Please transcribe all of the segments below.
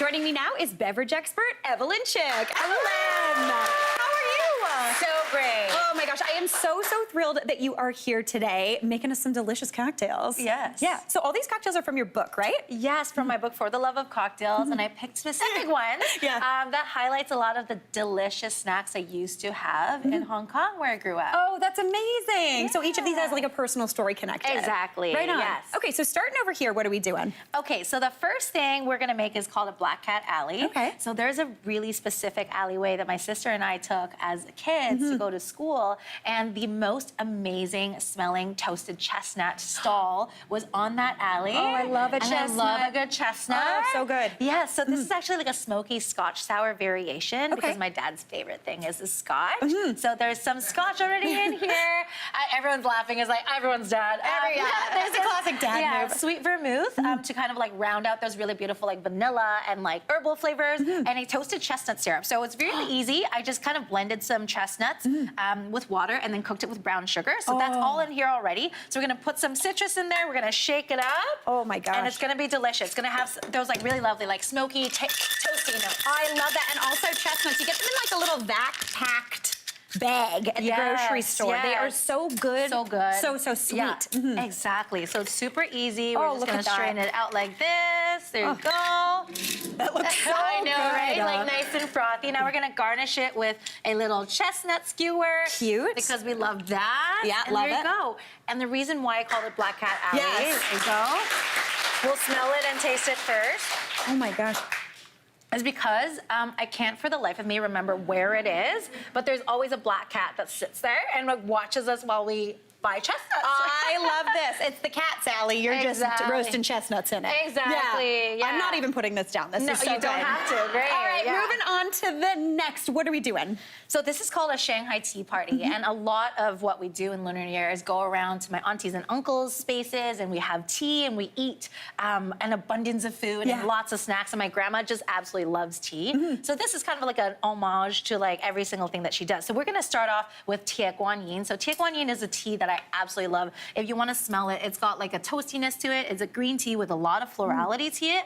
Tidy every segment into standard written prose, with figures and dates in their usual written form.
Joining me now is beverage expert Evelyn Chick. Evelyn, how are you? So great. Oh my gosh, I am so thrilled that you are here today making us some delicious cocktails. Yes. Yeah, so all these cocktails are from your book, right? Yes, from my book, For the Love of Cocktails, and I picked specific ones that highlights a lot of the delicious snacks I used to have in Hong Kong, where I grew up. Oh, that's amazing. So each of these has like a personal story connected. Exactly. Right on. Yes. Okay, so starting over here, what are we doing? Okay, so the first thing we're gonna make is called a Black Cat Alley. Okay. So there's a really specific alleyway that my sister and I took as kids to go to school, and the most amazing smelling toasted chestnut stall was on that alley. Oh, I love a and chestnut. I love a good chestnut. Oh, so good. Yeah, so this is actually like a smoky Scotch sour variation Okay. because my dad's favorite thing is the Scotch. So there's some Scotch already in here. Everyone's laughing. It's like everyone's dad. There's a classic dad move. Sweet vermouth to kind of like round out those really beautiful like vanilla and like herbal flavors, and a toasted chestnut syrup. So it's really easy. I just kind of blended some chestnuts with water and then cooked it with brown sugar. So that's all in here already. So we're gonna put some citrus in there. We're gonna shake it up. Oh my gosh. And it's gonna be delicious. It's gonna have those like really lovely like smoky, toasty notes. I love that. And also chestnuts, you get them in like a little vac-packed bag at the grocery store. They are so good. So good. So sweet. Yeah, exactly. So it's super easy. We're just look gonna at that. strain it out like this. There you go. That looks so I know, good. right? Like nice and frothy. Now we're gonna garnish it with a little chestnut skewer. Cute. Because we love that. Yeah, and love there you it. go. And the reason why I called it Black Cat Alley, Yes. there you go. We'll smell it and taste it first. Oh my gosh. Is because I can't for the life of me remember where it is, but there's always a black cat that sits there and like, watches us while we buy chestnuts. I love this. It's the cat, Sally. You're just roasting chestnuts in it. Exactly. Yeah. I'm not even putting this down. This No, is so you don't good. have to. Great. All right, Yeah. moving on to the next. What are we doing? So this is called a Shanghai tea party, and a lot of what we do in Lunar New Year is go around to my aunties and uncles' spaces, and we have tea, and we eat an abundance of food and lots of snacks, and my grandma just absolutely loves tea. So this is kind of like an homage to like every single thing that she does. So we're gonna start off with tie guan yin. So tie guan yin is a tea that I absolutely love. If you wanna smell it, it's got like a toastiness to it. It's a green tea with a lot of florality to it.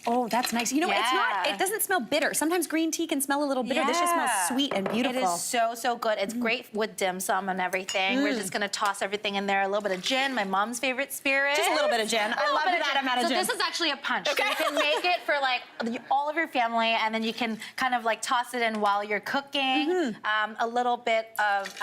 Oh, that's nice. You know, it doesn't smell bitter. Sometimes green tea can smell a little bitter. This just smells sweet and beautiful. It is so good. It's great with dim sum and everything. We're just gonna toss everything in there. A little bit of gin, my mom's favorite spirit. Just a little bit of gin. I love that amount of gin. So this is actually a punch. Okay. So you can make it for like all of your family, and then you can kind of like toss it in while you're cooking. A little bit of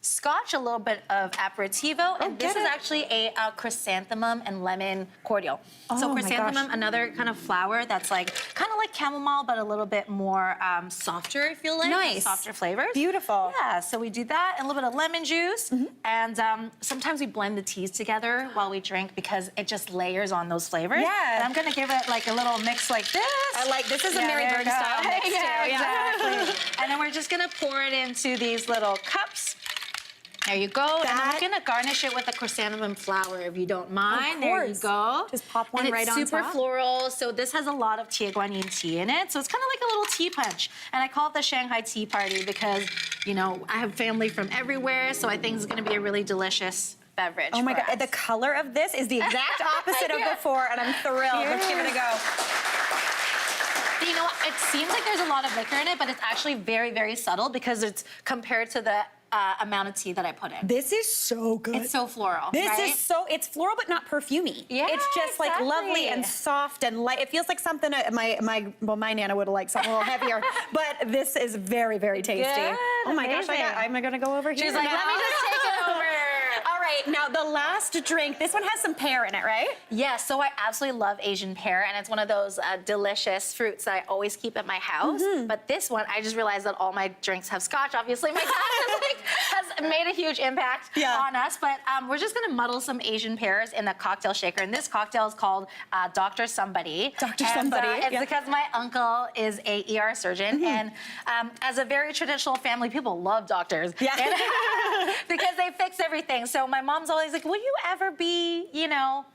scotch, a little bit of aperitivo, and this is actually a chrysanthemum and lemon cordial. So chrysanthemum, another kind of flower that's like kind of like chamomile, but a little bit more softer, I feel like. Nice. Softer flavors. Beautiful. Yeah, so we do that, and a little bit of lemon juice, and sometimes we blend the teas together while we drink because it just layers on those flavors. Yeah. And I'm gonna give it like a little mix like this. I like, this is a Mary Berg style mix too. Exactly. And then we're just gonna pour it into these little cups. There you go. And then we're gonna garnish it with a chrysanthemum flower, if you don't mind. There you go. Just pop one right on top. And it's super floral, so this has a lot of tie guan yin tea in it. So it's kind of like a little tea punch. And I call it the Shanghai tea party because, you know, I have family from everywhere, so I think it's gonna be a really delicious beverage. Oh my for God, us. the color of this is the exact opposite of before, and I'm thrilled. Let's give it a go. You know, it seems like there's a lot of liquor in it, but it's actually very subtle because it's compared to the amount of tea that I put in. This is so good. It's so floral, This right? is so, it's floral but not perfumey. Yeah, it's just like lovely and soft and light. It feels like something my Nana would have liked something a little heavier, but this is very tasty. Good, oh my gosh, I'm gonna go over here. She's like, let me just take it over. All right, now the last drink, this one has some pear in it, right? Yeah, so I absolutely love Asian pear, and it's one of those delicious fruits that I always keep at my house. But this one, I just realized that all my drinks have scotch. Obviously, my dad has made a huge impact on us, but we're just gonna muddle some Asian pears in the cocktail shaker, and this cocktail is called Dr. Somebody. Dr. Somebody. It's because my uncle is a ER surgeon, and as a very traditional family, people love doctors. Yeah. Because they fix everything. So my mom's always like, will you ever be, you know,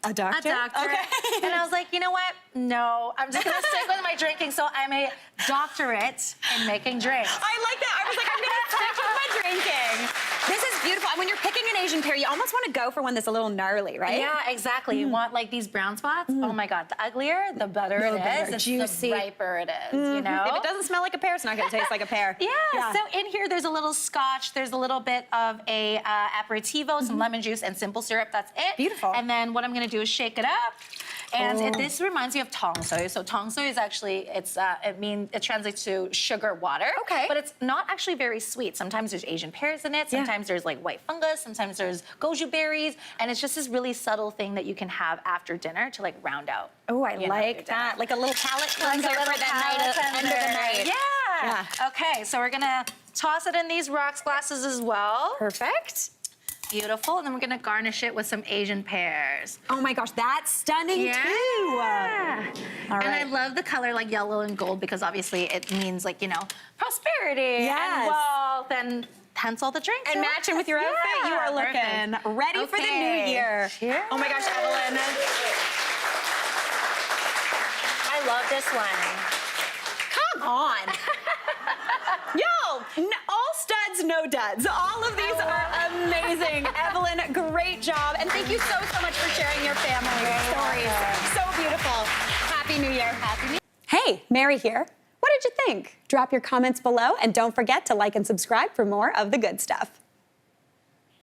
a doctor? A doctor. Okay. And I was like, you know what? No, I'm just gonna stick with my drinking. So I'm a doctorate in making drinks. I like that. I was like, I'm gonna stick with my drinking. This is beautiful. And when you're picking an Asian pear, you almost want to go for one that's a little gnarly, right? Yeah, exactly. You want like these brown spots. Oh my God, the uglier, the better The it better. is. It's Juicy. the riper it is, you know? If it doesn't smell like a pear, it's not going to taste like a pear. Yeah, so in here there's a little scotch, there's a little bit of a aperitivo, some lemon juice and simple syrup, that's it. Beautiful. And then what I'm gonna do is shake it up. And this reminds me of tong soy. So tong soy is actually, it translates to sugar water. Okay. But it's not actually very sweet. Sometimes there's Asian pears in it, sometimes there's like white fungus, sometimes there's goju berries, and it's just this really subtle thing that you can have after dinner to like round out. Oh, I your like that. Like a little palate cleanser for the night, end of the night. Yeah. Okay, so we're gonna toss it in these rocks glasses as well. Perfect. Beautiful, and then we're gonna garnish it with some Asian pears. Oh my gosh, that's stunning too. All And I right. love the color like yellow and gold because obviously it means like, you know, prosperity Yes. and wealth and hence all the drinks. And matching with your outfit, you are looking perfect. ready for the new year. Cheers. Oh my gosh, Evelyn. I love this one. Come on. Yo, all studs, no duds. All of these are amazing. Evelyn, great job. And thank you so much for sharing your family stories. So beautiful. Happy New Year. Happy New Year. Hey, Mary here. What did you think? Drop your comments below and don't forget to like and subscribe for more of the good stuff.